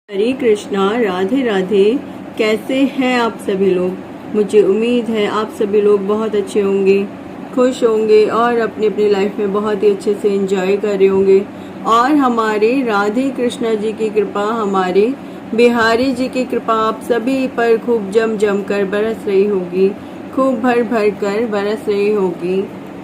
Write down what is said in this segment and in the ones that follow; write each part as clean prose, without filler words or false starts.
हरे कृष्णा, राधे राधे। कैसे हैं आप सभी लोग। मुझे उम्मीद है आप सभी लोग बहुत अच्छे होंगे, खुश होंगे और अपनी अपनी लाइफ में बहुत ही अच्छे से एंजॉय कर रहे होंगे। और हमारे राधे कृष्णा जी की कृपा, हमारे बिहारी जी की कृपा आप सभी पर खूब जम जम कर बरस रही होगी, खूब भर भर कर बरस रही होगी।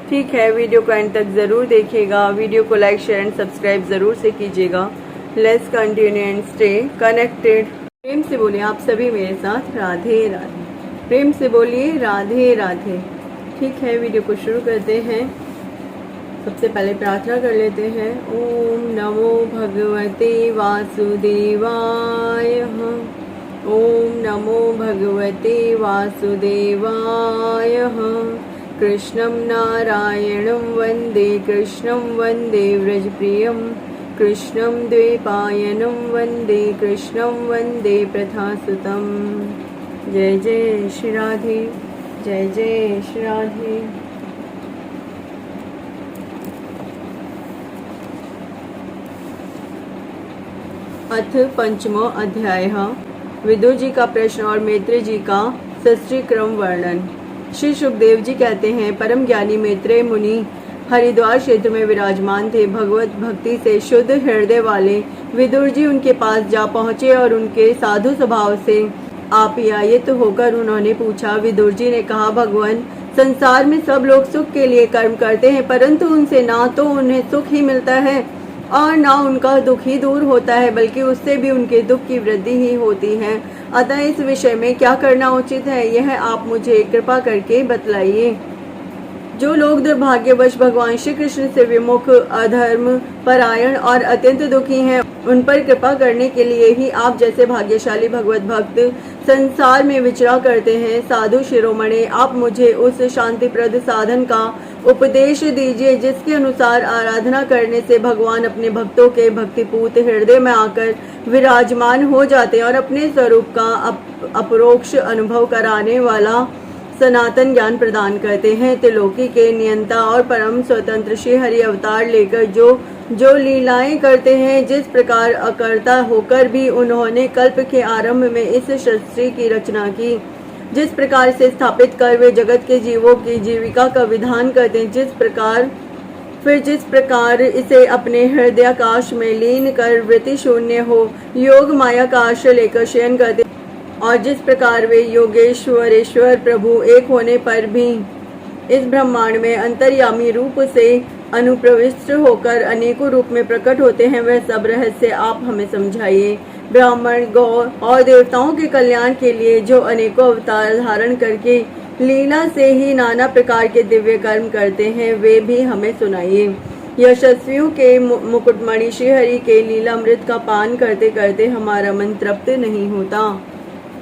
ठीक है, वीडियो को एंड तक ज़रूर देखिएगा। वीडियो को लाइक, शेयर एंड सब्सक्राइब ज़रूर से कीजिएगा। Let's continue and stay connected. प्रेम से बोलिए आप सभी मेरे साथ, राधे राधे। प्रेम से बोलिए राधे राधे। ठीक है, वीडियो को शुरू करते हैं। सबसे पहले प्रार्थना कर लेते हैं। ओम नमो भगवते वासुदेवाय। ओम नमो भगवते वासुदेवाय। कृष्णं नारायणं वन्दे, कृष्णं वन्दे व्रजप्रियं, कृष्णं द्वैपायनं वन्दे, कृष्णं वन्दे प्रथासुतं। जय जय श्री राधे, जय जय श्री राधे। अथ पंचमो अध्याय। विदुर जी का प्रश्न और मैत्रेय जी का सृष्टि क्रम वर्णन। श्री सुखदेव जी कहते हैं, परम ज्ञानी मैत्रेय मुनि हरिद्वार क्षेत्र में विराजमान थे। भगवत भक्ति से शुद्ध हृदय वाले विदुर जी उनके पास जा पहुँचे और उनके साधु स्वभाव से आप्यायित होकर उन्होंने पूछा। विदुर जी ने कहा, भगवान, संसार में सब लोग सुख के लिए कर्म करते हैं, परंतु उनसे ना तो उन्हें सुख ही मिलता है और ना उनका दुख ही दूर होता है, बल्कि उससे भी उनके दुख की वृद्धि ही होती है। अतः इस विषय में क्या करना उचित है, यह आप मुझे कृपा करके बतलाइए। जो लोग दुर्भाग्यवश भगवान श्री कृष्ण से विमुख, अधर्म परायण और अत्यंत दुखी हैं, उन पर कृपा करने के लिए ही आप जैसे भाग्यशाली भगवत भक्त संसार में विचरा करते हैं। साधु शिरोमणि, आप मुझे उस शांतिप्रद साधन का उपदेश दीजिए जिसके अनुसार आराधना करने से भगवान अपने भक्तों के भक्तिपूत हृदय में आकर विराजमान हो जाते हैं और अपने स्वरूप का अपरोक्ष अनुभव कराने वाला सनातन ज्ञान प्रदान करते हैं। त्रिलोकी के नियंता और परम स्वतंत्र श्री हरि अवतार लेकर जो लीलाएं करते हैं, जिस प्रकार अकर्ता होकर भी उन्होंने कल्प के आरंभ में इस सृष्टि की रचना की, जिस प्रकार से स्थापित कर वे जगत के जीवों की जीविका का विधान करते हैं, जिस प्रकार इसे अपने हृदयाकाश में लीन कर वृत्ति शून्य हो योग माया का आश्रय लेकर शयन करते, और जिस प्रकार वे योगेश्वरेश्वर प्रभु एक होने पर भी इस ब्रह्मांड में अंतर्यामी रूप से अनुप्रविष्ट होकर अनेकों रूप में प्रकट होते हैं, वह सब रहस्य आप हमें समझाइए। ब्राह्मण, गौ और देवताओं के कल्याण के लिए जो अनेकों अवतार धारण करके लीला से ही नाना प्रकार के दिव्य कर्म करते हैं, वे भी हमें सुनाइए। यशस्वियों के मुकुटमणि श्री हरि के लीलामृत का पान करते करते हमारा मन तृप्त नहीं होता।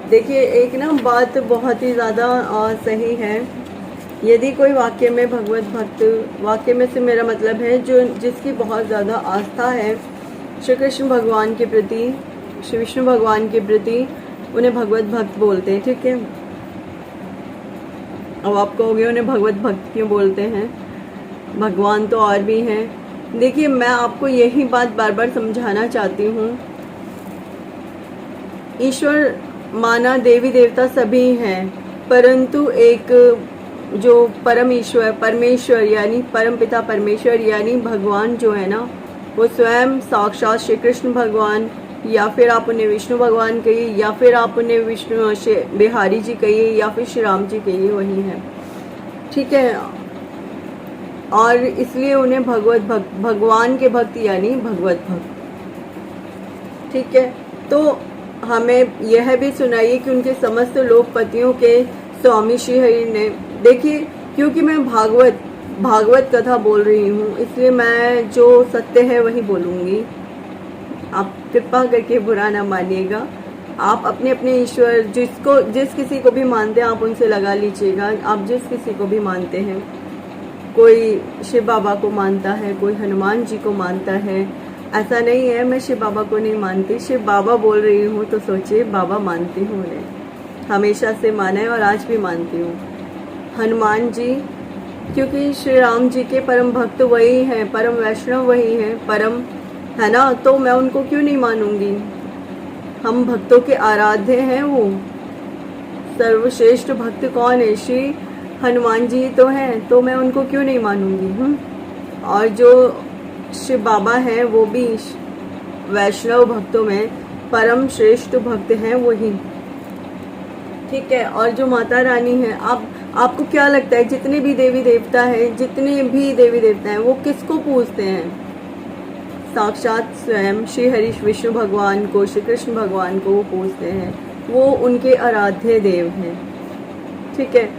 देखिए, एक ना बात बहुत ही ज़्यादा सही है। यदि कोई वाक्य में भगवत भक्त, वाक्य में से मेरा मतलब है जो जिसकी बहुत ज़्यादा आस्था है श्री कृष्ण भगवान के प्रति, श्री विष्णु भगवान के प्रति, उन्हें भगवत भक्त बोलते हैं। ठीक है, अब आप कहोगे उन्हें भगवत भक्त क्यों बोलते हैं, भगवान तो और भी हैं। देखिए, मैं आपको यही बात बार बार समझाना चाहती हूँ। ईश्वर माना देवी देवता सभी हैं, परंतु एक जो परम ईश्वर, परमेश्वर यानी परम पिता परमेश्वर यानी भगवान जो है ना, वो स्वयं साक्षात श्री कृष्ण भगवान, या फिर आप उन्हें विष्णु भगवान कहिए, या फिर आप उन्हें विष्णु बिहारी जी कहिए, या फिर श्री राम जी कहिए, वही है। ठीक है, और इसलिए उन्हें भगवत भक्त, भगवान के भक्त यानी भगवत भक्त। ठीक है, तो हमें यह भी सुनाइए कि उनके समस्त लोकपतियों के स्वामी श्री हरि ने, देखिए, क्योंकि मैं भागवत कथा बोल रही हूँ, इसलिए मैं जो सत्य है वही बोलूँगी। आप कृपा करके बुरा ना मानिएगा। आप अपने अपने ईश्वर, जिस किसी को भी मानते हैं, आप उनसे लगा लीजिएगा। आप जिस किसी को भी मानते हैं, कोई शिव बाबा को मानता है, कोई हनुमान जी को मानता है, ऐसा नहीं है मैं शिव बाबा को नहीं मानती। शिव बाबा बोल रही हूँ तो सोचिए, बाबा मानती हूँ उन्हें, हमेशा से माना है और आज भी मानती हूँ। हनुमान जी, क्योंकि श्री राम जी के परम भक्त वही हैं, परम वैष्णव वही हैं, परम है ना, तो मैं उनको क्यों नहीं मानूंगी। हम भक्तों के आराध्य हैं। वो सर्वश्रेष्ठ भक्त कौन है? श्री हनुमान जी तो हैं, तो मैं उनको क्यों नहीं मानूंगी? और जो शिव बाबा हैं वो भी वैष्णव भक्तों में परम श्रेष्ठ भक्त हैं वही, ठीक है। और जो माता रानी है, आपको क्या लगता है जितने भी देवी देवता हैं, जितने भी देवी देवता हैं, वो किसको पूजते हैं? साक्षात स्वयं श्री हरि विष्णु भगवान को, श्री कृष्ण भगवान को वो पूजते हैं। वो उनके आराध्य देव हैं, ठीक है।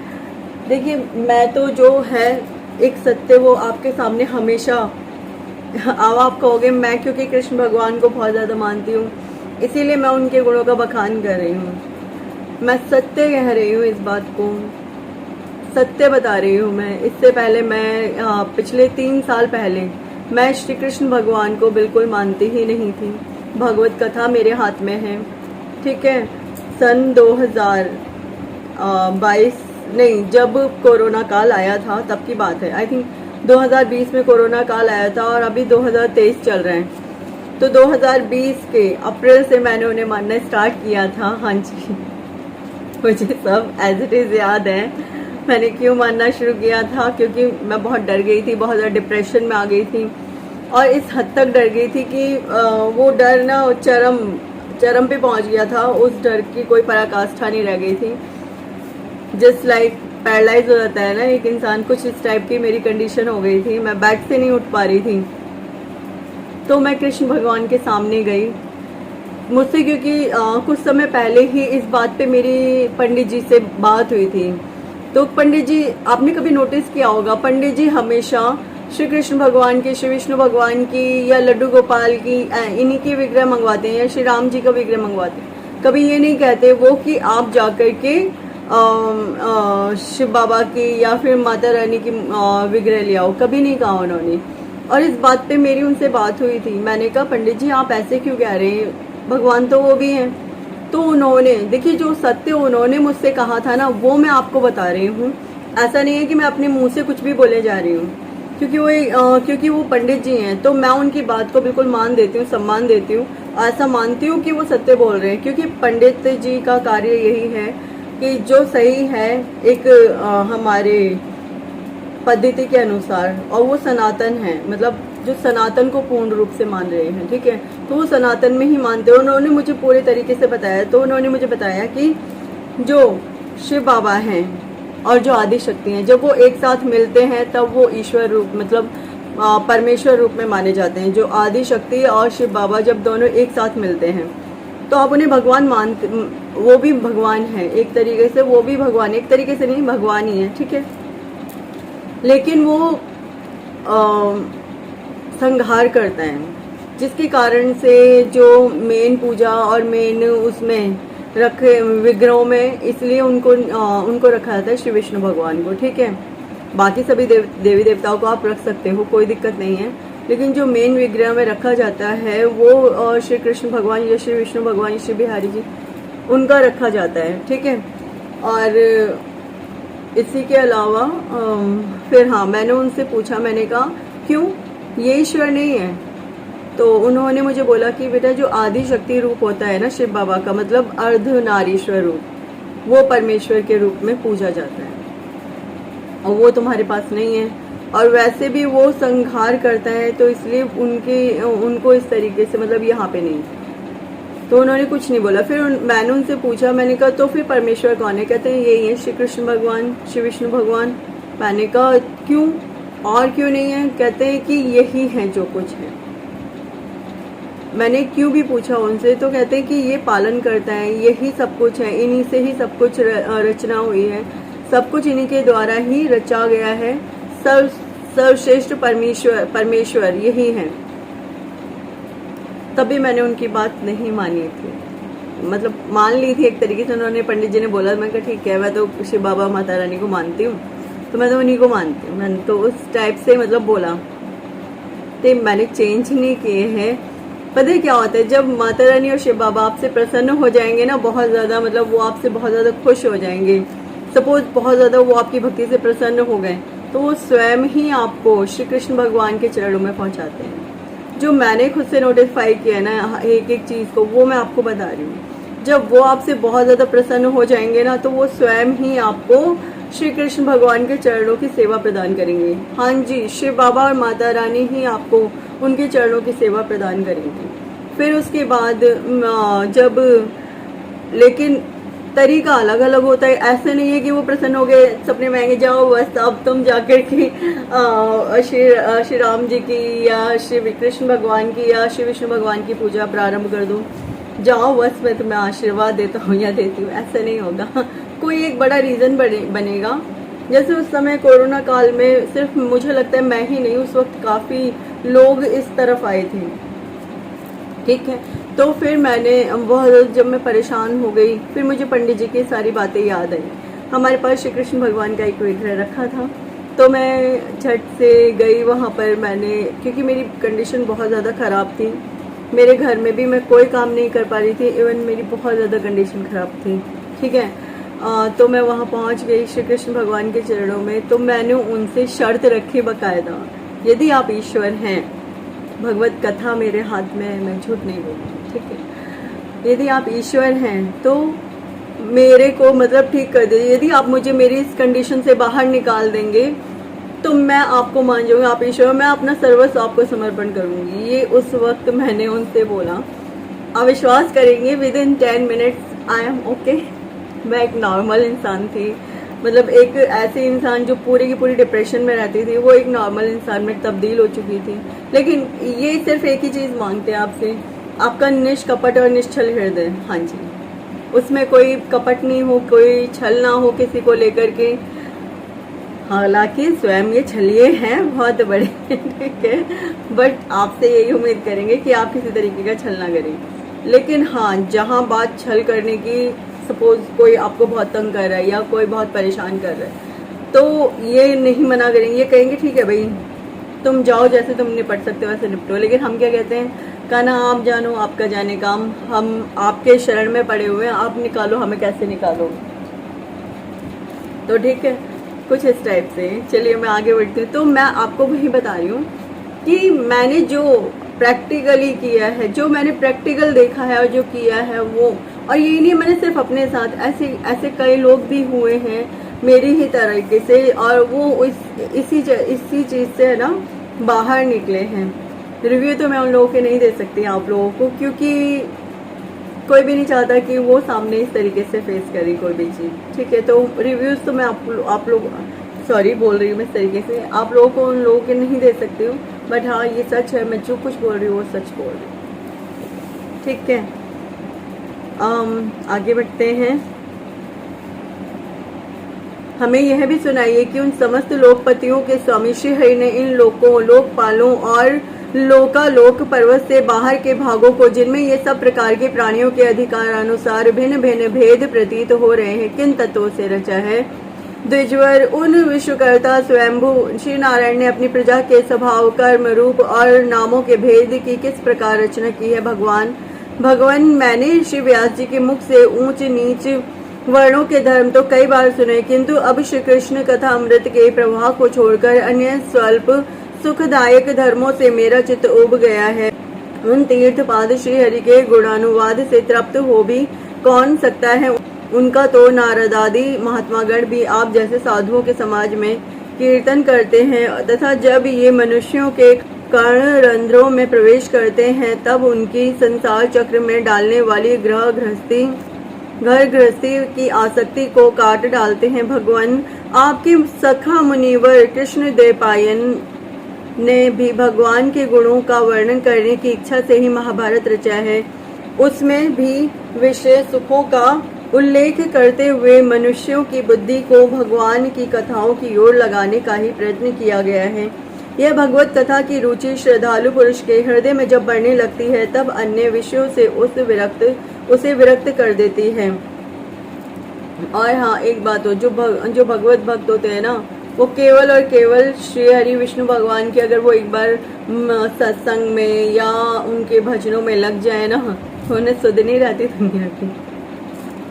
देखिए, मैं तो जो है एक सत्य वो आपके सामने हमेशा, अब आप कहोगे मैं क्योंकि कृष्ण भगवान को बहुत ज़्यादा मानती हूँ इसीलिए मैं उनके गुणों का बखान कर रही हूँ। मैं सत्य कह रही हूँ, इस बात को सत्य बता रही हूँ मैं। इससे पहले मैं पिछले 3 साल पहले मैं श्री कृष्ण भगवान को बिल्कुल मानती ही नहीं थी। भगवत कथा मेरे हाथ में है, ठीक है। सन 2022 नहीं, जब कोरोना काल आया था तब की बात है। आई थिंक 2020 में कोरोना काल आया था और अभी 2023 चल रहे हैं, तो 2020 के अप्रैल से मैंने उन्हें मानना स्टार्ट किया था। हाँ जी, मुझे सब एज इट इज़ याद है मैंने क्यों मानना शुरू किया था, क्योंकि मैं बहुत डर गई थी, बहुत ज़्यादा डिप्रेशन में आ गई थी। और इस हद तक डर गई थी कि वो डर ना चरम पे पहुंच गया था। उस डर की कोई पराकाष्ठा नहीं रह गई थी। जस्ट लाइक पैरालाइज हो जाता है ना एक इंसान, कुछ इस टाइप की मेरी कंडीशन हो गई थी। मैं बेड से नहीं उठ पा रही थी। तो मैं कृष्ण भगवान के सामने गई मुझसे, क्योंकि कुछ समय पहले ही इस बात पे मेरी पंडित जी से बात हुई थी। तो पंडित जी, आपने कभी नोटिस किया होगा, पंडित जी हमेशा श्री कृष्ण भगवान की, श्री विष्णु भगवान की या लड्डू गोपाल की, इन्हीं की विग्रह मंगवाते हैं या श्री राम जी का विग्रह मंगवाते हैं। कभी ये नहीं कहते वो कि आप जाकर के शिव बाबा की या फिर माता रानी की विग्रह ले आओ, कभी नहीं कहा उन्होंने। और इस बात पे मेरी उनसे बात हुई थी। मैंने कहा पंडित जी आप ऐसे क्यों कह रहे हैं, भगवान तो वो भी हैं। तो उन्होंने, देखिए जो सत्य उन्होंने मुझसे कहा था ना, वो मैं आपको बता रही हूँ। ऐसा नहीं है कि मैं अपने मुंह से कुछ भी बोले जा रही हूँ, क्योंकि वो पंडित जी हैं, तो मैं उनकी बात को बिल्कुल मान देती हूँ, सम्मान देती हूँ। ऐसा मानती हूँ कि वो सत्य बोल रहे हैं, क्योंकि पंडित जी का कार्य यही है कि जो सही है एक हमारे पद्धति के अनुसार, और वो सनातन है, मतलब जो सनातन को पूर्ण रूप से मान रहे हैं, ठीक है। तो वो सनातन में ही मानते हैं। उन्होंने मुझे पूरे तरीके से बताया। तो उन्होंने मुझे बताया कि जो शिव बाबा हैं और जो आदि शक्ति हैं, जब वो एक साथ मिलते हैं तब वो ईश्वर रूप, मतलब परमेश्वर रूप में माने जाते हैं। जो आदि शक्ति और शिव बाबा जब दोनों एक साथ मिलते हैं तो आप उन्हें भगवान मानते, वो भी भगवान है एक तरीके से, वो भी भगवान, एक तरीके से नहीं, भगवान ही है, ठीक है। लेकिन वो संहार करता है, जिसके कारण से जो मेन पूजा और मेन उसमें रखे विग्रहों में, इसलिए उनको रखा जाता है श्री विष्णु भगवान को, ठीक है। बाकी सभी देवी देवताओं को आप रख सकते हो, कोई दिक्कत नहीं है, लेकिन जो मेन विग्रह में रखा जाता है वो श्री कृष्ण भगवान या श्री विष्णु भगवान, श्री बिहारी जी, उनका रखा जाता है, ठीक है। और इसी के अलावा फिर हाँ, मैंने उनसे पूछा, मैंने कहा क्यों, ये ईश्वर नहीं है? तो उन्होंने मुझे बोला कि बेटा जो आदि शक्ति रूप होता है ना शिव बाबा का, मतलब अर्धनारीश्वर रूप, वो परमेश्वर के रूप में पूजा जाता है और वो तुम्हारे पास नहीं है। और वैसे भी वो संहार करता है, तो इसलिए उनको इस तरीके से, मतलब यहाँ पे नहीं। तो उन्होंने कुछ नहीं बोला। फिर मैंने उनसे पूछा, मैंने कहा तो फिर परमेश्वर कौन है? कहते हैं यही है श्री कृष्ण भगवान, श्री विष्णु भगवान। मैंने कहा क्यों, और क्यों नहीं है? कहते हैं कि यही है जो कुछ है। मैंने क्यों भी पूछा उनसे, तो कहते हैं कि ये पालन करता है, यही सब कुछ है, इन्हीं से ही सब कुछ रचना हुई है, सब कुछ इन्हीं के द्वारा ही रचा गया है। सर्वश्रेष्ठ परमेश्वर यही है। तभी मैंने उनकी बात नहीं मानी थी, मतलब मान ली थी एक तरीके से। उन्होंने, पंडित जी ने बोला, मैं कहा ठीक है, मैं तो शिव बाबा माता रानी को मानती हूँ, तो मैं तो उन्हीं को मानती हूँ। मैंने तो उस टाइप से मतलब बोला, तो मैंने चेंज नहीं किए हैं। पता है क्या होता है, जब माता रानी और शिव बाबा आपसे प्रसन्न हो जाएंगे ना, बहुत ज़्यादा, मतलब वो आपसे बहुत ज़्यादा खुश हो जाएंगे, सपोज बहुत ज़्यादा वो आपकी भक्ति से प्रसन्न हो गए, तो वो स्वयं ही आपको श्री कृष्ण भगवान के चरणों में पहुंचाते हैं। जो मैंने खुद से नोटिफाई किया ना एक एक चीज़ को, वो मैं आपको बता रही हूँ। जब वो आपसे बहुत ज़्यादा प्रसन्न हो जाएंगे ना, तो वो स्वयं ही आपको श्री कृष्ण भगवान के चरणों की सेवा प्रदान करेंगे। हाँ जी, शिव बाबा और माता रानी ही आपको उनके चरणों की सेवा प्रदान करेंगे। फिर उसके बाद जब, लेकिन तरीका अलग अलग होता है। ऐसे नहीं है कि वो प्रसन्न हो गए, सपने में आएंगे, जाओ बस अब तुम जाकर के श्री राम जी की या श्री कृष्ण भगवान की या श्री विष्णु भगवान की पूजा प्रारंभ कर दो, जाओ बस मैं तुम्हें आशीर्वाद देता हूँ या देती हूँ। ऐसा नहीं होगा। कोई एक बड़ा रीजन बनेगा। जैसे उस समय कोरोना काल में सिर्फ मुझे लगता है मैं ही नहीं, उस वक्त काफी लोग इस तरफ आए थे, ठीक है। तो फिर मैंने बहुत, जब मैं परेशान हो गई, फिर मुझे पंडित जी की सारी बातें याद आई। हमारे पास श्री कृष्ण भगवान का एक विग्रह रखा था, तो मैं झट से गई वहाँ पर। मैंने, क्योंकि मेरी कंडीशन बहुत ज़्यादा ख़राब थी, मेरे घर में भी मैं कोई काम नहीं कर पा रही थी, इवन मेरी बहुत ज़्यादा कंडीशन ख़राब थी, ठीक है। तो मैं वहाँ पहुँच गई श्री कृष्ण भगवान के चरणों में। तो मैंने उनसे शर्त रखी बाकायदा, यदि आप ईश्वर हैं, भगवत कथा मेरे हाथ में है, मैं झूठ नहीं बोलती, ठीक है। यदि आप ईश्वर हैं तो मेरे को मतलब ठीक कर दीजिए। यदि आप मुझे मेरी इस कंडीशन से बाहर निकाल देंगे तो मैं आपको मान जाऊंगी, आप ईश्वर, मैं अपना सर्वस्व आपको समर्पण करूंगी। ये उस वक्त मैंने उनसे बोला। आप विश्वास करेंगे, with in 10 minutes I am okay. मैं एक नॉर्मल इंसान थी, मतलब एक ऐसी इंसान जो पूरी की पूरी डिप्रेशन में रहती थी, वो एक नॉर्मल इंसान में तब्दील हो चुकी थी। लेकिन ये सिर्फ एक ही चीज़ मांगते हैं आपसे, आपका निष्कपट और निश्चल हृदय। हाँ जी, उसमें कोई कपट नहीं हो, कोई छल ना हो किसी को लेकर के। हालांकि स्वयं ये छलिए हैं बहुत बड़े, ठीक है, बट आपसे यही उम्मीद करेंगे कि आप किसी तरीके का छल ना करें। लेकिन हाँ, जहाँ बात छल करने की, सपोज कोई आपको बहुत तंग कर रहा है या कोई बहुत परेशान कर रहा है, तो ये नहीं मना करेंगे, ये कहेंगे ठीक है भाई, तुम जाओ, जैसे तुम निपट सकते हो वैसे निपटो। लेकिन हम क्या कहते हैं, कहना आप जानो आपका जाने काम, हम आपके शरण में पड़े हुए हैं, आप निकालो, हमें कैसे निकालो। तो ठीक है, कुछ इस टाइप से। चलिए मैं आगे बढ़ती हूँ। तो मैं आपको वही बता रही हूँ कि मैंने जो प्रैक्टिकली किया है, जो मैंने प्रैक्टिकल देखा है और जो किया है वो, और ये नहीं मैंने सिर्फ अपने साथ, ऐसे कई लोग भी हुए हैं मेरी ही तरीके से, और वो इसी चीज़ से है ना बाहर निकले हैं। रिव्यू तो मैं उन लोगों के नहीं दे सकती आप लोगों को, क्योंकि कोई भी नहीं चाहता कि वो सामने इस तरीके से फेस करे कोई भी चीज़, ठीक है। तो रिव्यूज़ तो मैं आप लोग सॉरी बोल रही हूँ मैं इस तरीके से, आप लोगों को उन लोगों के नहीं दे सकती हूँ, बट हाँ ये सच है, मैं जो कुछ बोल रही हूँ वो सच बोल रही हूँ, ठीक है। आगे बढ़ते हैं। हमें यह भी सुनाइए कि उन समस्त लोकपतियों के स्वामी श्री हरि ने इन लोकों, लोकपालों और लोकालोक पर्वत से बाहर के भागों को, जिनमें ये सब प्रकार के प्राणियों के अधिकार अनुसार भिन्न भिन्न भेद प्रतीत हो रहे हैं, किन तत्वों से रचा है। द्विजवर, उन विश्वकर्ता स्वयंभू श्री नारायण ने अपनी प्रजा के स्वभाव, कर्म, रूप और नामों के भेद की किस प्रकार रचना की है। भगवान, मैंने श्री व्यास जी के मुख से ऊंच नीच वर्णों के धर्म तो कई बार सुने, किंतु अब श्री कृष्ण कथा अमृत के प्रवाह को छोड़कर अन्य स्वल्प सुखदायक धर्मों से मेरा चित्त उब गया है। उन तीर्थ पाद श्री हरि के गुणानुवाद से तृप्त हो भी कौन सकता है। उनका तो नारद आदि महात्मागण भी आप जैसे साधुओं के समाज में कीर्तन करते हैं, तथा जब ये मनुष्यों के कर्ण रंध्रों में प्रवेश करते हैं तब उनकी संसार चक्र में डालने वाली घर गृहस्थी की आसक्ति को काट डालते हैं। भगवान, आपके सखा मुनिवर कृष्ण द्वैपायन ने भी भगवान के गुणों का वर्णन करने की इच्छा से ही महाभारत रचा है। उसमें भी विषय सुखों का उल्लेख करते हुए मनुष्यों की बुद्धि को भगवान की कथाओं की ओर लगाने का ही प्रयत्न किया गया है। यह भगवत कथा की रुचि श्रद्धालु पुरुष के हृदय में जब बढ़ने लगती है तब अन्य विषयों से उसे विरक्त कर देती है। और हाँ, एक बात हो, जो भगवत भक्त होते हैं ना, वो केवल और केवल श्री हरि विष्णु भगवान के, अगर वो एक बार सत्संग में या उनके भजनों में लग जाए ना, तो उन्हें सुध नहीं रहती दुनिया की,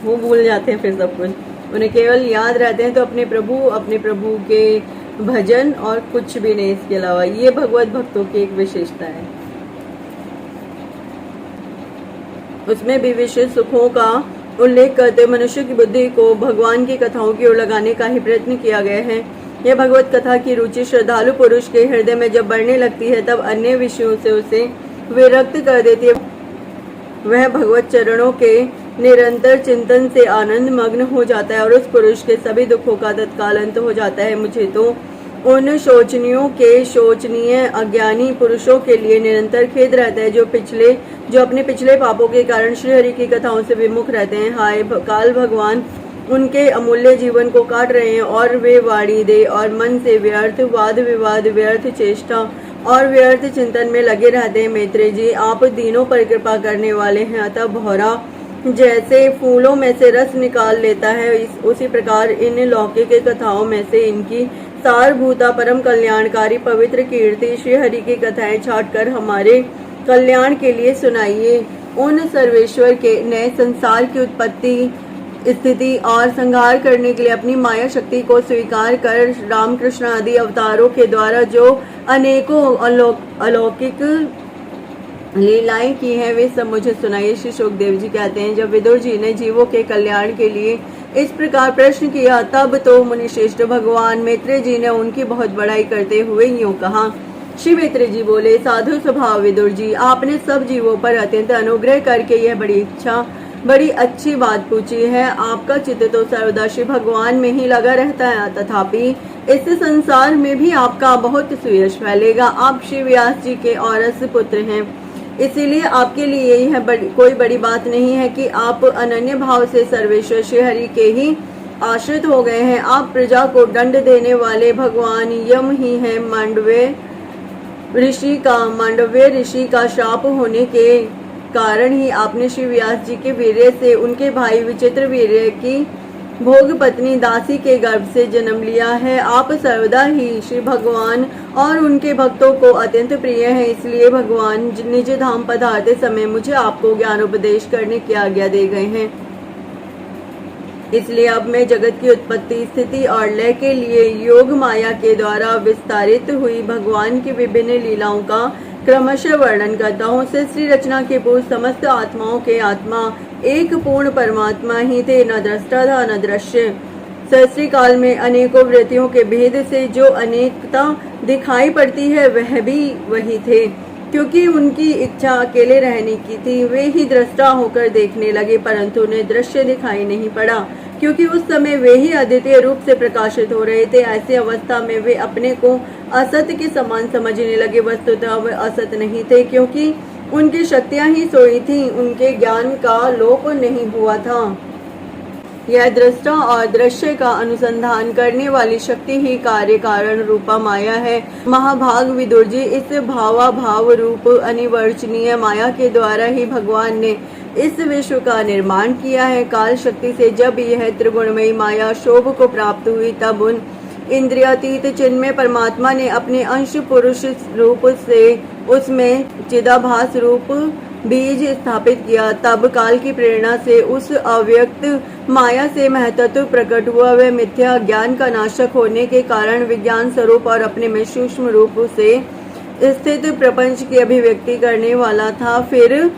वो भूल जाते हैं फिर सब कुछ। उन्हें केवल याद रहते हैं तो अपने प्रभु के भजन और कुछ भी नहीं इसके अलावा। ये भगवत भक्तों की एक विशेषता है। उसमें भी विशेष सुखों का उल्लेख करते मनुष्य की बुद्धि को भगवान की कथाओं की ओर लगाने का ही प्रयत्न किया गया है। यह भगवत कथा की रुचि श्रद्धालु पुरुष के हृदय में जब बढ़ने लगती है तब अन्य विषयों से उसे विरक्त कर देती है। वह भगवत चरणों के निरंतर चिंतन से आनंद मग्न हो जाता है और उस पुरुष के सभी दुखों का तत्काल अंत हो जाता है। मुझे तो उन शोचनियों के शोचनीय अज्ञानी पुरुषों के लिए निरंतर खेद रहता है जो अपने पिछले पापों के कारण श्री हरि की कथाओं से विमुख रहते हैं। हाय काल भगवान उनके अमूल्य जीवन को काट रहे हैं और वे वाणी दे और मन से व्यर्थ वाद विवाद, व्यर्थ चेष्टा और व्यर्थ चिंतन में लगे रहते हैं। मैत्रेय जी, आप दीनों पर कृपा करने वाले हैं। अतः भौरा जैसे फूलों में से रस निकाल लेता है, उसी प्रकार इन लौकिक कथाओं में से इनकी सारभूता परम कल्याणकारी पवित्र कीर्ति श्री हरि की कथाएं छाटकर हमारे कल्याण के लिए सुनाइए। उन सर्वेश्वर के नए संसार की उत्पत्ति, स्थिति और संहार करने के लिए अपनी माया शक्ति को स्वीकार कर रामकृष्ण आदि अवतारों के द्वारा जो अनेकों अलौकिक लीलाएं की हैं वे सब मुझे सुनाइए। श्री शुकदेव जी कहते हैं, जब विदुर जी ने जीवों के कल्याण के लिए इस प्रकार प्रश्न किया तब तो मुनिश्रेष्ठ भगवान मैत्रेय जी ने उनकी बहुत बड़ाई करते हुए यूं कहा। श्री मैत्रेय जी बोले, साधु स्वभाव विदुर जी, आपने सब जीवों पर अत्यंत अनुग्रह करके यह बड़ी अच्छी बात पूछी है। आपका चित्त तो सर्वदा श्री भगवान में ही लगा रहता है, तथापि इस संसार में भी आपका बहुत सुयश फैलेगा। आप श्री व्यास जी के औरस पुत्र हैं, इसीलिए आपके लिए यह कोई बड़ी बात नहीं है कि आप अनन्य भाव से सर्वेश्वर श्री हरि के ही आश्रित हो गए हैं। आप प्रजा को दंड देने वाले भगवान यम ही हैं। मांडव्य ऋषि का श्राप होने के कारण ही आपने श्री व्यास जी के वीर्य से उनके भाई विचित्र वीर्य की भोग पत्नी दासी के गर्भ से जन्म लिया है। आप सर्वदा ही श्री भगवान और उनके भक्तों को अत्यंत प्रिय हैं, इसलिए भगवान निज धाम पधारते समय मुझे आपको ज्ञान उपदेश करने की आज्ञा दे गए हैं। इसलिए अब मैं जगत की उत्पत्ति, स्थिति और लय के लिए योग माया के द्वारा विस्तारित हुई भगवान की विभिन्न लीलाओं का क्रमशः वर्णन करता हूँ। सृष्टि रचना के पूर्व समस्त आत्माओं के आत्मा एक पूर्ण परमात्मा ही थे, न दृष्टा था न दृश्य। सृष्टि काल में अनेकों वृत्तियों के भेद से जो अनेकता दिखाई पड़ती है वह भी वही थे। क्योंकि उनकी इच्छा अकेले रहने की थी, वे ही दृष्टा होकर देखने लगे, परंतु उन्हें दृश्य दिखाई नहीं पड़ा, क्योंकि उस समय वे ही अद्वितीय रूप से प्रकाशित हो रहे थे। ऐसी अवस्था में वे अपने को असत के समान समझने लगे। वस्तुतः वे असत नहीं थे, क्योंकि उनकी शक्तियां ही सोई थी, उनके ज्ञान का लोप नहीं हुआ था। यह दृष्टा और दृश्य का अनुसंधान करने वाली शक्ति ही कार्य कारण रूपा माया है। महाभाग विदुर जी, इस भावाभाव रूप अनिवर्चनीय माया के द्वारा ही भगवान ने इस विश्व का निर्माण किया है। काल शक्ति से जब यह त्रिगुणमयी माया शोभ को प्राप्त हुई तब उन इंद्रियातीत चिन्मय परमात्मा ने अपने अंश पुरुष रूप से उसमें चिदाभास रूप बीज स्थापित किया। तब काल की प्रेरणा से उस अव्यक्त माया से महतत्व प्रकट हुआ। वह मिथ्या ज्ञान का नाशक होने के कारण विज्ञान स्वरूप और अपने में सूक्ष्म रूप से स्थित प्रपंच की अभिव्यक्ति करने वाला था। फिर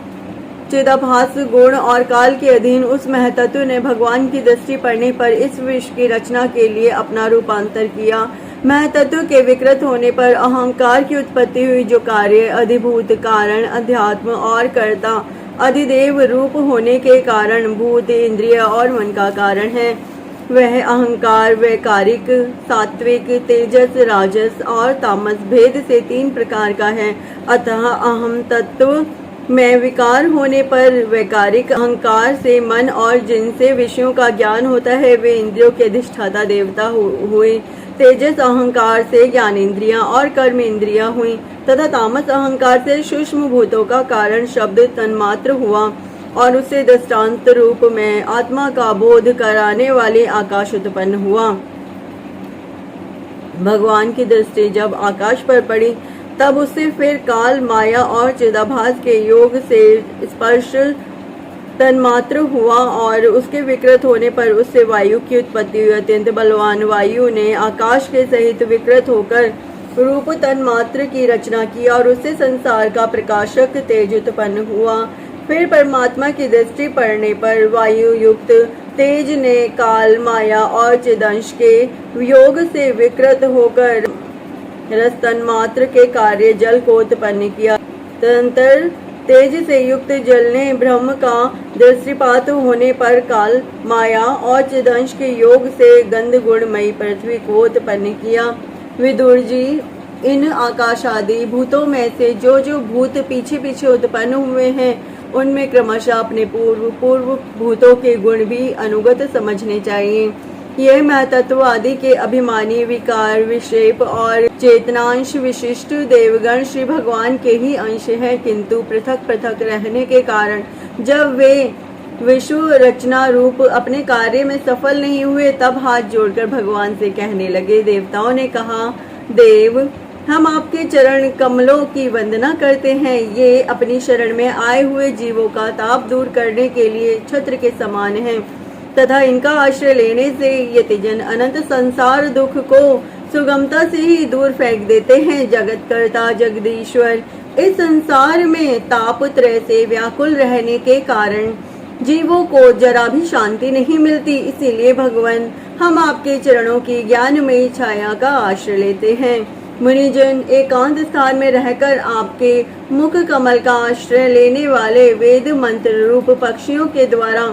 चिदाभास गुण और काल के अधीन उस महतत्व ने भगवान की दृष्टि पड़ने पर इस विश्व की रचना के लिए अपना रूपांतर किया। महतत्व के विकृत होने पर अहंकार की उत्पत्ति हुई, जो कार्य, अधिभूत, कारण, अध्यात्म और कर्ता, अधिदेव रूप होने के कारण भूत, इंद्रिय और मन का कारण है। वह अहंकार वैकारिक, सात्विक, तेजस, राजस और तामस भेद से 3 प्रकार का है। अतः अहम तत्व में विकार होने पर वैकारिक अहंकार से मन और जिनसे विषयों का ज्ञान होता है वे इंद्रियों के अधिष्ठाता देवता हुए। तेजस अहंकार से ज्ञानेंद्रियां और कर्म इंद्रियां हुई तथा तामस अहंकार से सूक्ष्म भूतों का कारण शब्द तन्मात्र हुआ और उससे दृष्टांत रूप में आत्मा का बोध कराने वाले आकाश उत्पन्न हुआ। भगवान की दृष्टि जब आकाश पर पड़ी तब उससे फिर काल, माया और चिदाभास के योग से स्पर्श तन्मात्र हुआ और उसके विकृत होने पर उससे वायु की उत्पत्ति हुई। अत्यंत बलवान वायु ने आकाश के सहित विकृत होकर रूप तन्मात्र की रचना की और उससे संसार का प्रकाशक तेज उत्पन्न हुआ। फिर परमात्मा की दृष्टि पड़ने पर वायु युक्त तेज ने काल, माया और चिदंश के योग से विकृत होकर रस तन्मात्र के कार्य जल को उत्पन्न किया। तदंतर तेज से युक्त जल ने ब्रह्म का दृष्टिपात होने पर काल, माया और चिदंश के योग से गंध गुणमयी पृथ्वी को उत्पन्न किया। विदुर जी, इन आकाश आदि भूतों में से जो जो भूत पीछे पीछे उत्पन्न हुए हैं उनमें क्रमशः अपने पूर्व भूतों के गुण भी अनुगत समझने चाहिए। यह महतत्व आदि के अभिमानी, विकार, विक्षेप और चेतनांश विशिष्ट देवगण श्री भगवान के ही अंश है, किंतु पृथक पृथक रहने के कारण जब वे विश्व रचना रूप अपने कार्य में सफल नहीं हुए तब हाथ जोड़कर भगवान से कहने लगे। देवताओं ने कहा, देव, हम आपके चरण कमलों की वंदना करते हैं। ये अपनी शरण में आए हुए जीवों का ताप दूर करने के लिए छत्र के समान हैं तथा इनका आश्रय लेने से यतिजन अनंत संसार दुख को सुगमता से ही दूर फेंक देते हैं। जगत कर्ता जगदीश्वर, इस संसार में ताप त्रय से व्याकुल रहने के कारण जीवों को जरा भी शांति नहीं मिलती। इसीलिए भगवान, हम आपके चरणों की ज्ञानमयी छाया का आश्रय लेते हैं। मुनिजन, एकांत स्थान में रहकर आपके मुख कमल का आश्रय लेने वाले वेद मंत्र रूप पक्षियों के द्वारा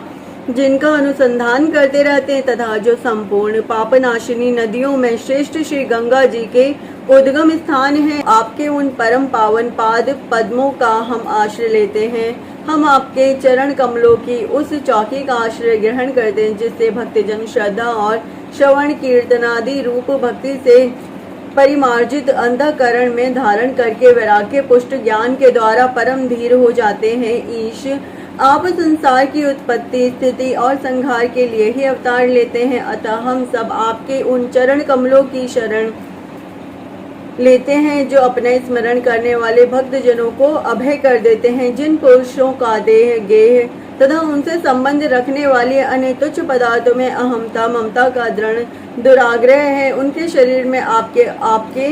जिनका अनुसंधान करते रहते हैं तथा जो संपूर्ण पापनाशिनी नदियों में श्रेष्ठ श्री गंगा जी के उद्गम स्थान है, आपके उन परम पावन पाद पद्मों का हम आश्रय लेते हैं। हम आपके चरण कमलों की उस चौकी का आश्रय ग्रहण करते हैं जिससे भक्तजन श्रद्धा और श्रवण कीर्तनादि रूप भक्ति से परिमार्जित अंतःकरण में धारण करके वैराग्य पुष्ट ज्ञान के द्वारा परम धीर हो जाते हैं। ईश, आप संसार की उत्पत्ति, स्थिति और संहार के लिए ही अवतार लेते हैं, अतः हम सब आपके उन चरण कमलों की शरण लेते हैं जो अपने स्मरण करने वाले भक्त जनों को अभय कर देते हैं। जिन पुरुषों का देह, गेह तथा उनसे संबंध रखने वाले अन्य तुच्छ पदार्थों में अहमता, ममता का दृढ़ दुराग्रह है, उनके शरीर में आपके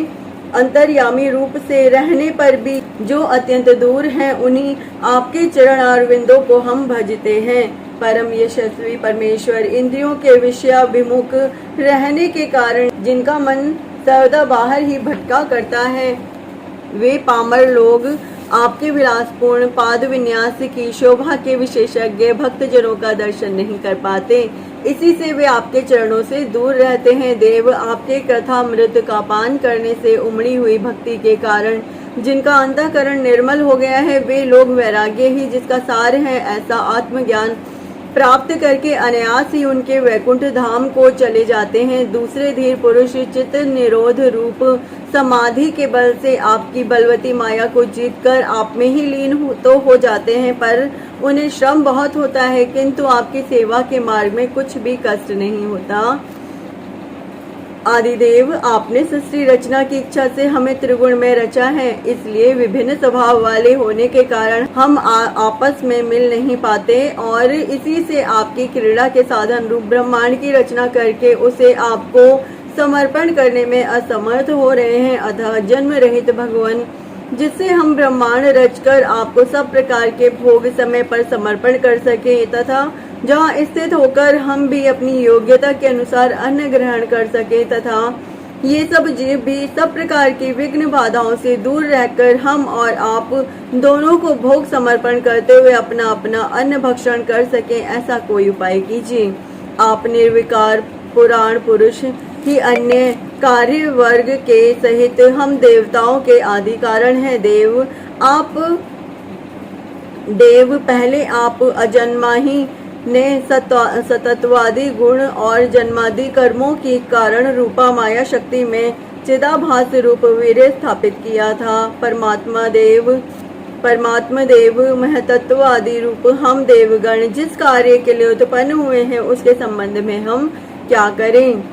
अंतर्यामी रूप से रहने पर भी जो अत्यंत दूर हैं, उन्हीं आपके चरण अरविंदों को हम भजते हैं। परम यशस्वी परमेश्वर, इंद्रियों के विषयाभिमुख रहने के कारण जिनका मन सर्वदा बाहर ही भटका करता है, वे पामर लोग आपके विलासपूर्ण पाद विन्यास की शोभा के विशेषज्ञ भक्तजनों का दर्शन नहीं कर पाते। इसी से वे आपके चरणों से दूर रहते हैं। देव, आपके कथामृत का पान करने से उमड़ी हुई भक्ति के कारण जिनका अंतःकरण निर्मल हो गया है, वे लोग वैराग्य ही जिसका सार है ऐसा आत्मज्ञान प्राप्त करके अनायास ही उनके वैकुंठ धाम को चले जाते हैं। दूसरे धीर पुरुष चित्त निरोध रूप समाधि के बल से आपकी बलवती माया को जीतकर आप में ही लीन हो जाते हैं, पर उन्हें श्रम बहुत होता है, किंतु आपकी सेवा के मार्ग में कुछ भी कष्ट नहीं होता। आदिदेव, आपने सृष्टि रचना की इच्छा से हमें त्रिगुण में रचा है, इसलिए विभिन्न स्वभाव वाले होने के कारण हम आपस में मिल नहीं पाते और इसी से आपकी क्रीड़ा के साधन रूप ब्रह्मांड की रचना करके उसे आपको समर्पण करने में असमर्थ हो रहे हैं। अतः जन्म रहित भगवान, जिससे हम ब्रह्मांड रचकर आपको सब प्रकार के भोग समय पर समर्पण कर सके तथा जहाँ स्थित होकर हम भी अपनी योग्यता के अनुसार अन्न ग्रहण कर सके तथा ये सब जीव भी सब प्रकार की विघ्न बाधाओं से दूर रहकर हम और आप दोनों को भोग समर्पण करते हुए अपना अपना अन्न भक्षण कर सके, ऐसा कोई उपाय कीजिए। आप निर्विकार पुराण पुरुष ही अन्य कार्य वर्ग के सहित हम देवताओं के आदि कारण हैं। देव पहले आप अजन्मा ही ने सतत्वादि गुण और जन्मादि कर्मों की कारण रूपा माया शक्ति में चिदाभास रूप वीर्य स्थापित किया था। परमात्मा देव महतत्व आदि रूप हम देवगण जिस कार्य के लिए उत्पन्न हुए हैं उसके संबंध में हम क्या करें।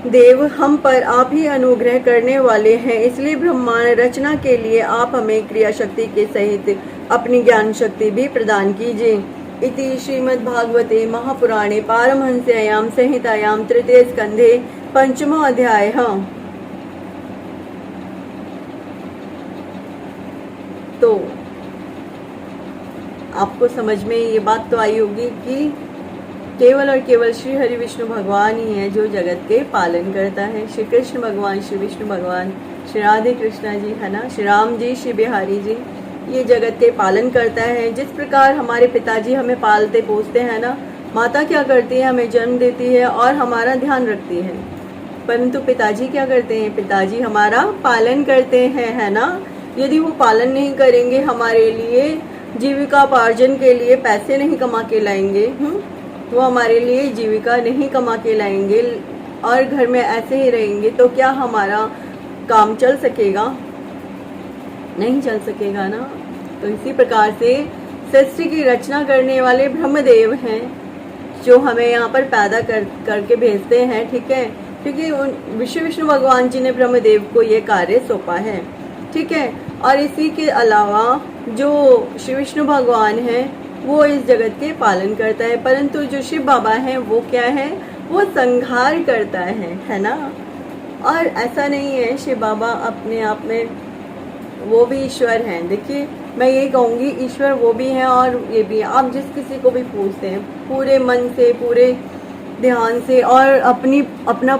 देव, हम पर आप ही अनुग्रह करने वाले हैं, इसलिए ब्रह्मांड रचना के लिए आप हमें क्रिया शक्ति के सहित अपनी ज्ञान शक्ति भी प्रदान कीजिए। इति श्रीमद्भागवते महापुराणे पारमहंस्यायां संहितायां तृतीय स्कंधे पंचमो अध्यायः। तो आपको समझ में ये बात तो आई होगी कि केवल और केवल श्री हरि विष्णु भगवान ही है जो जगत के पालन करता है। श्री कृष्ण भगवान, श्री विष्णु भगवान, श्री राधे कृष्णा जी है ना, श्री राम जी, श्री बिहारी जी, ये जगत के पालन करता है। जिस प्रकार हमारे पिताजी हमें पालते पोसते हैं ना, माता क्या करती है, हमें जन्म देती है और हमारा ध्यान रखती है, परंतु पिताजी क्या करते हैं, पिताजी हमारा पालन करते हैं, है ना। यदि वो पालन नहीं करेंगे, हमारे लिए जीविका उपार्जन के लिए पैसे नहीं कमा के लाएंगे, वो हमारे लिए जीविका नहीं कमा के लाएंगे और घर में ऐसे ही रहेंगे, तो क्या हमारा काम चल सकेगा? नहीं चल सकेगा ना। तो इसी प्रकार से सृष्टि की रचना करने वाले ब्रह्मदेव हैं जो हमें यहाँ पर पैदा करके भेजते हैं, ठीक है, क्योंकि विश्व विष्णु भगवान जी ने ब्रह्मदेव को ये कार्य सौंपा है, ठीक है। और इसी के अलावा जो श्री विष्णु भगवान है वो इस जगत के पालन करता है, परंतु जो शिव बाबा है वो क्या है, वो संहार करता है ना। और ऐसा नहीं है, शिव बाबा अपने आप में वो भी ईश्वर हैं। देखिए मैं ये कहूँगी, ईश्वर वो भी हैं और ये भी हैं। आप जिस किसी को भी पूछते हैं पूरे मन से, पूरे ध्यान से और अपना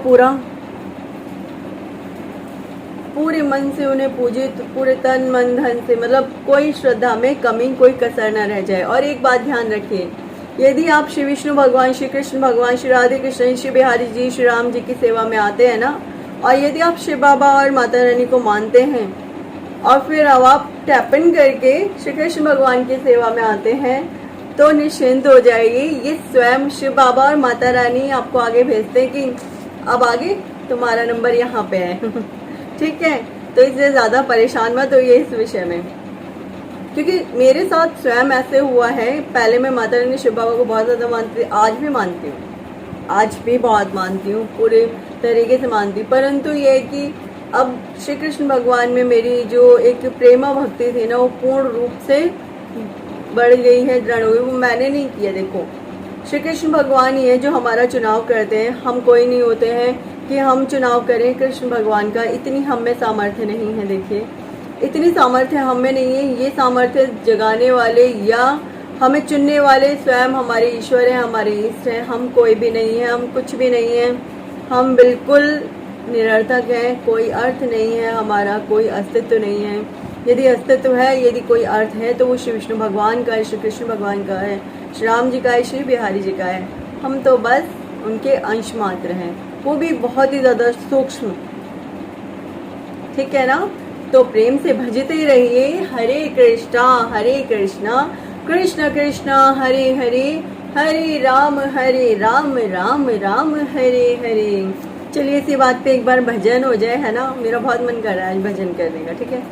पूरे मन से उन्हें पूजे, तो पूरे तन मन धन से, मतलब कोई श्रद्धा में कमी, कोई कसर न रह जाए। और एक बात ध्यान रखिए, यदि आप श्री विष्णु भगवान, श्री कृष्ण भगवान, श्री राधे कृष्ण, श्री बिहारी जी, श्री राम जी की सेवा में आते हैं ना, और यदि आप शिव बाबा और माता रानी को मानते हैं और फिर अब आप टैपन करके श्री कृष्ण भगवान की सेवा में आते हैं, तो निश्चिंत हो जाएगी। ये स्वयं शिव बाबा और माता रानी आपको आगे भेजते हैं कि अब आगे तुम्हारा नंबर यहाँ पे है ठीक है। तो इससे ज्यादा परेशान मत होइए इस विषय में, क्योंकि मेरे साथ स्वयं ऐसे हुआ है। पहले मैं माता रानी शिव बाबा को बहुत ज्यादा मानती, आज भी मानती हूँ, आज भी बहुत मानती हूँ, पूरे तरीके से मानती, परंतु ये है कि अब श्री कृष्ण भगवान में मेरी जो एक प्रेमा भक्ति थी ना, वो पूर्ण रूप से बढ़ गई है, दृढ़ हो गई। वो मैंने नहीं किया। देखो श्री कृष्ण भगवान ही है जो हमारा चुनाव करते हैं, हम कोई नहीं होते हैं कि हम चुनाव करें कृष्ण भगवान का। इतनी हम में सामर्थ्य नहीं है। देखिए इतनी सामर्थ्य हम में नहीं है। ये सामर्थ्य जगाने वाले या हमें चुनने वाले स्वयं हमारे ईश्वर हैं, हमारे ईष्ट हैं। हम कोई भी नहीं है, हम कुछ भी नहीं है, हम बिल्कुल निरर्थक हैं। कोई अर्थ नहीं है, हमारा कोई अस्तित्व नहीं है। यदि अस्तित्व है, यदि कोई अर्थ है, तो वो श्री विष्णु भगवान का है, श्री कृष्ण भगवान का है, श्री राम जी का है, श्री बिहारी जी का है। हम तो बस उनके अंश मात्र हैं, वो भी बहुत ही ज्यादा सूक्ष्म, ठीक है ना। तो प्रेम से भजते रहिए। हरे कृष्णा कृष्ण कृष्ण हरे हरे, हरे राम राम राम हरे हरे। चलिए इसी बात पे एक बार भजन हो जाए, है ना। मेरा बहुत मन कर रहा है आज भजन करने का, ठीक है।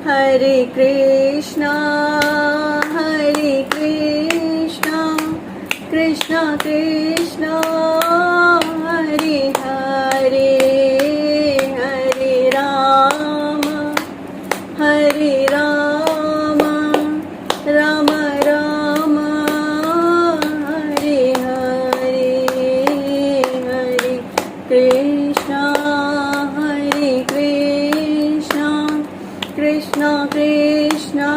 हरे कृष्णा कृष्णा कृष्णा हरे हरे, हरे राम राम राम हरे हरे, हरे कृष्णा कृष्णा कृष्णा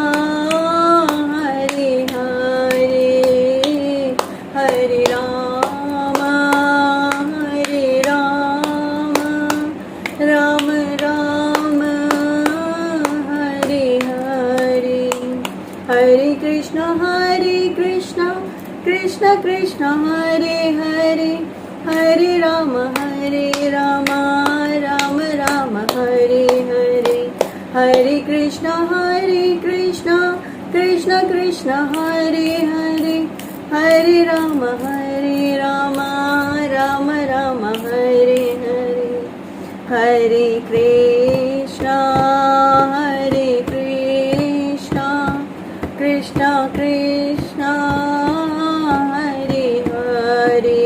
हरे हरे, हरे राम राम राम हरे हरे, हरे कृष्णा कृष्ण कृष्ण हरे हरे, हरे राम राम राम हरे हरे, हरे कृष्णा कृष्ण कृष्ण हरे हरे, हरे राम राम राम हरे हरे, हरे कृष्णा कृष्ण कृष्ण हरे हरे,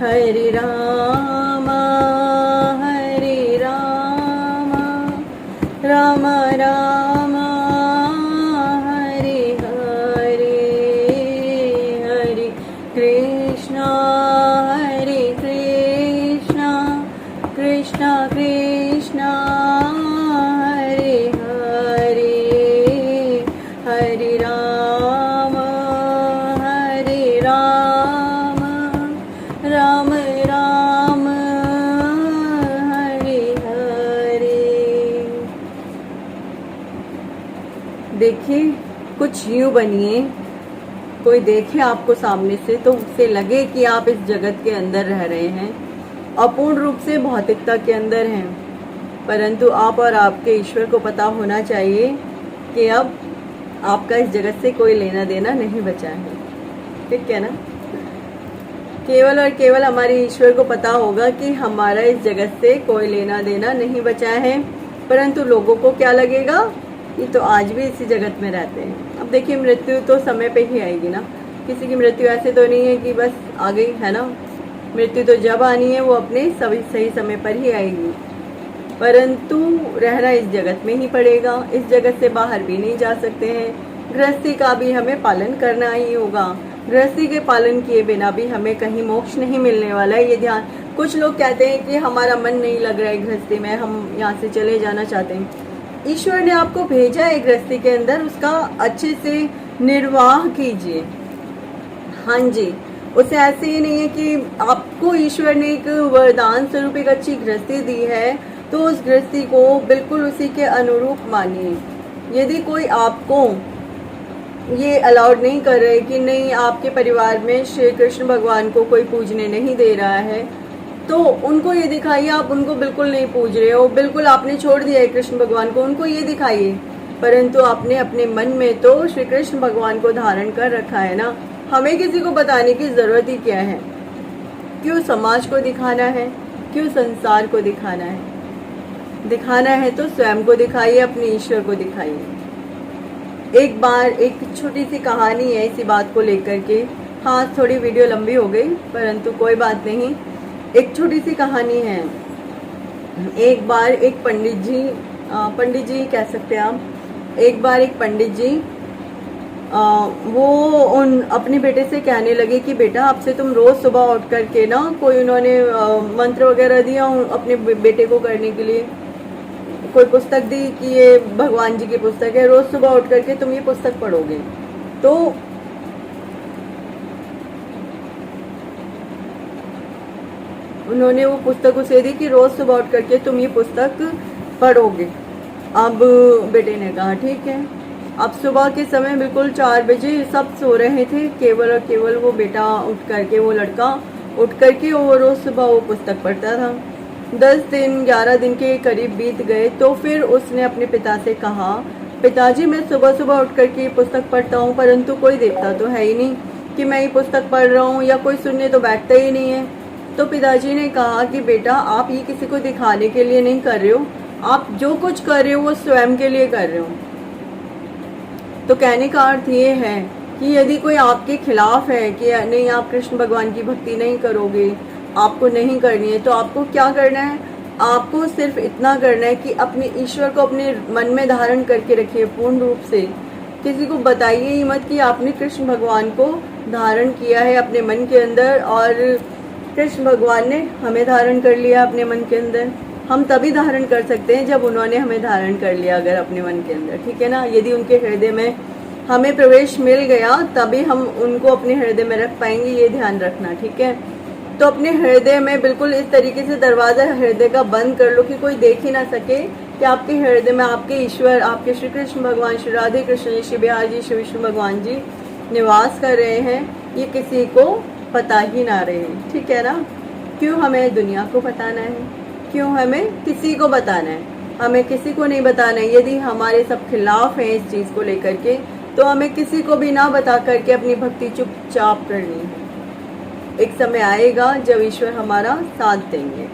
हरे राम राम राम हरे हरे, हरे कृष्णा कृष्ण कृष्ण देखिए, कुछ यूं बनिए, कोई देखे आपको सामने से तो उससे लगे कि आप इस जगत के अंदर रह रहे हैं, अपूर्ण रूप से भौतिकता के अंदर हैं। परंतु आप और आपके ईश्वर को पता होना चाहिए कि अब आपका इस जगत से कोई लेना देना नहीं बचा है। ठीक है ना? केवल और केवल हमारे ईश्वर को पता होगा कि हमारा इस जगत से कोई लेना देना नहीं बचा है। परंतु लोगों को क्या लगेगा? ये तो आज भी इसी जगत में रहते हैं। अब देखिए, मृत्यु तो समय पे ही आएगी ना। किसी की मृत्यु ऐसे तो नहीं है कि बस आ गई, है ना। मृत्यु तो जब आनी है वो अपने सही समय पर ही आएगी। परंतु रहना इस जगत में ही पड़ेगा, इस जगत से बाहर भी नहीं जा सकते हैं। गृहस्थी का भी हमें पालन करना ही होगा। गृहस्थी के पालन किए बिना भी हमें कहीं मोक्ष नहीं मिलने वाला है। ये ध्यान, कुछ लोग कहते हैं कि हमारा मन नहीं लग रहा है गृहस्थी में, हम यहाँ से चले जाना चाहते हैं। ईश्वर ने आपको भेजा है गृहस्थी के अंदर, उसका अच्छे से निर्वाह कीजिए। हाँ जी, उसे ऐसे ही नहीं है कि आपको ईश्वर ने एक वरदान स्वरूप एक अच्छी गृहस्थी दी है तो उस गृहस्थी को बिल्कुल उसी के अनुरूप मानिए। यदि कोई आपको ये अलाउड नहीं कर रहे कि नहीं, आपके परिवार में श्री कृष्ण भगवान को कोई पूजने नहीं दे रहा है, तो उनको ये दिखाइए आप उनको बिल्कुल नहीं पूज रहे हो, बिल्कुल आपने छोड़ दिया है कृष्ण भगवान को, उनको ये दिखाइए। परंतु आपने अपने मन में तो श्री कृष्ण भगवान को धारण कर रखा है ना। हमें किसी को बताने की जरूरत ही क्या है? क्यों समाज को दिखाना है? क्यों संसार को दिखाना है? दिखाना है तो स्वयं को दिखाइए, अपने ईश्वर को दिखाइए। एक बार एक छोटी सी कहानी है इसी बात को लेकर के। हाँ, थोड़ी वीडियो लंबी हो गई, परंतु कोई बात नहीं। एक छोटी सी कहानी है। एक बार एक पंडित जी कह सकते हैं आप। एक बार एक पंडित जी वो उन अपने बेटे से कहने लगे कि बेटा, आपसे तुम रोज सुबह उठ करके ना, कोई उन्होंने मंत्र वगैरह दिया अपने बेटे को करने के लिए, कोई पुस्तक दी कि ये भगवान जी की पुस्तक है, रोज सुबह उठ करके तुम ये पुस्तक पढ़ोगे। तो उन्होंने वो पुस्तक उसे दी कि रोज सुबह उठ करके तुम ये पुस्तक पढ़ोगे। अब बेटे ने कहा ठीक है। अब सुबह के समय बिल्कुल 4 बजे सब सो रहे थे, केवल और केवल वो बेटा उठ करके, वो लड़का उठ करके वो रोज सुबह वो पुस्तक पढ़ता था। 10 दिन 11 दिन के करीब बीत गए तो फिर उसने अपने पिता से कहा, पिताजी मैं सुबह सुबह उठ करके ये पुस्तक पढ़ता हूँ, परंतु कोई देखता तो है ही नहीं कि मैं ये पुस्तक पढ़ रहा हूँ, या कोई सुनने तो बैठता ही नहीं है। तो पिताजी ने कहा कि बेटा, आप ये किसी को दिखाने के लिए नहीं कर रहे हो, आप जो कुछ कर रहे हो वो स्वयं के लिए कर रहे हो। तो कहने का अर्थ ये है कि यदि कोई आपके खिलाफ है कि नहीं, आप कृष्ण भगवान की भक्ति नहीं करोगे, आपको नहीं करनी है, तो आपको क्या करना है? आपको सिर्फ इतना करना है कि अपने ईश्वर को अपने मन में धारण करके रखिए पूर्ण रूप से। किसी को बताइए ही मत कि आपने कृष्ण भगवान को धारण किया है अपने मन के अंदर, और कृष्ण भगवान ने हमें धारण कर लिया अपने मन के अंदर। हम तभी धारण कर सकते हैं जब उन्होंने हमें धारण कर लिया, अगर अपने मन के अंदर, ठीक है ना। यदि उनके हृदय में हमें प्रवेश मिल गया तभी हम उनको अपने हृदय में रख पाएंगे, ये ध्यान रखना, ठीक है। तो अपने हृदय में बिल्कुल इस तरीके से दरवाजा हृदय का बंद कर लो कि कोई देख ही ना सके कि आपके हृदय में आपके ईश्वर, आपके श्री कृष्ण भगवान, श्री राधे कृष्ण जी, श्री बिहार जी, श्री विष्णु भगवान जी निवास कर रहे हैं, ये किसी को पता ही ना रहे, ठीक है ना। क्यों हमें दुनिया को बताना है? क्यों हमें किसी को बताना है? हमें किसी को नहीं बताना है। यदि हमारे सब खिलाफ हैं इस चीज को लेकर के, तो हमें किसी को भी ना बता करके अपनी भक्ति चुपचाप करनी है। एक समय आएगा जब ईश्वर हमारा साथ देंगे।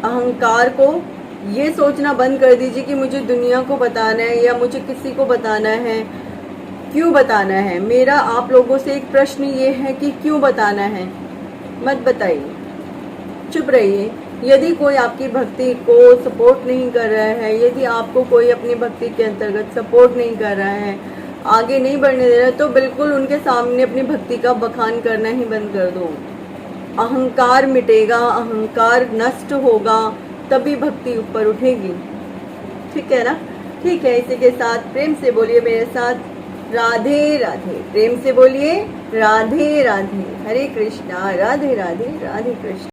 अहंकार को ये सोचना बंद कर दीजिए कि मुझे दुनिया को बताना है या मुझे किसी को बताना है। क्यों बताना है? मेरा आप लोगों से एक प्रश्न ये है कि क्यों बताना है? मत बताइए, चुप रहिए। यदि कोई आपकी भक्ति को सपोर्ट नहीं कर रहा है, यदि आपको कोई अपनी भक्ति के अंतर्गत सपोर्ट नहीं कर रहा है, आगे नहीं बढ़ने दे रहा है, तो बिल्कुल उनके सामने अपनी भक्ति का बखान करना ही बंद कर दो। अहंकार मिटेगा, अहंकार नष्ट होगा, तभी भक्ति ऊपर उठेगी, ठीक है ना। ठीक है, इसी के साथ प्रेम से बोलिए मेरे साथ, राधे राधे। प्रेम से बोलिए राधे राधे। हरे कृष्णा, राधे राधे, राधे कृष्ण।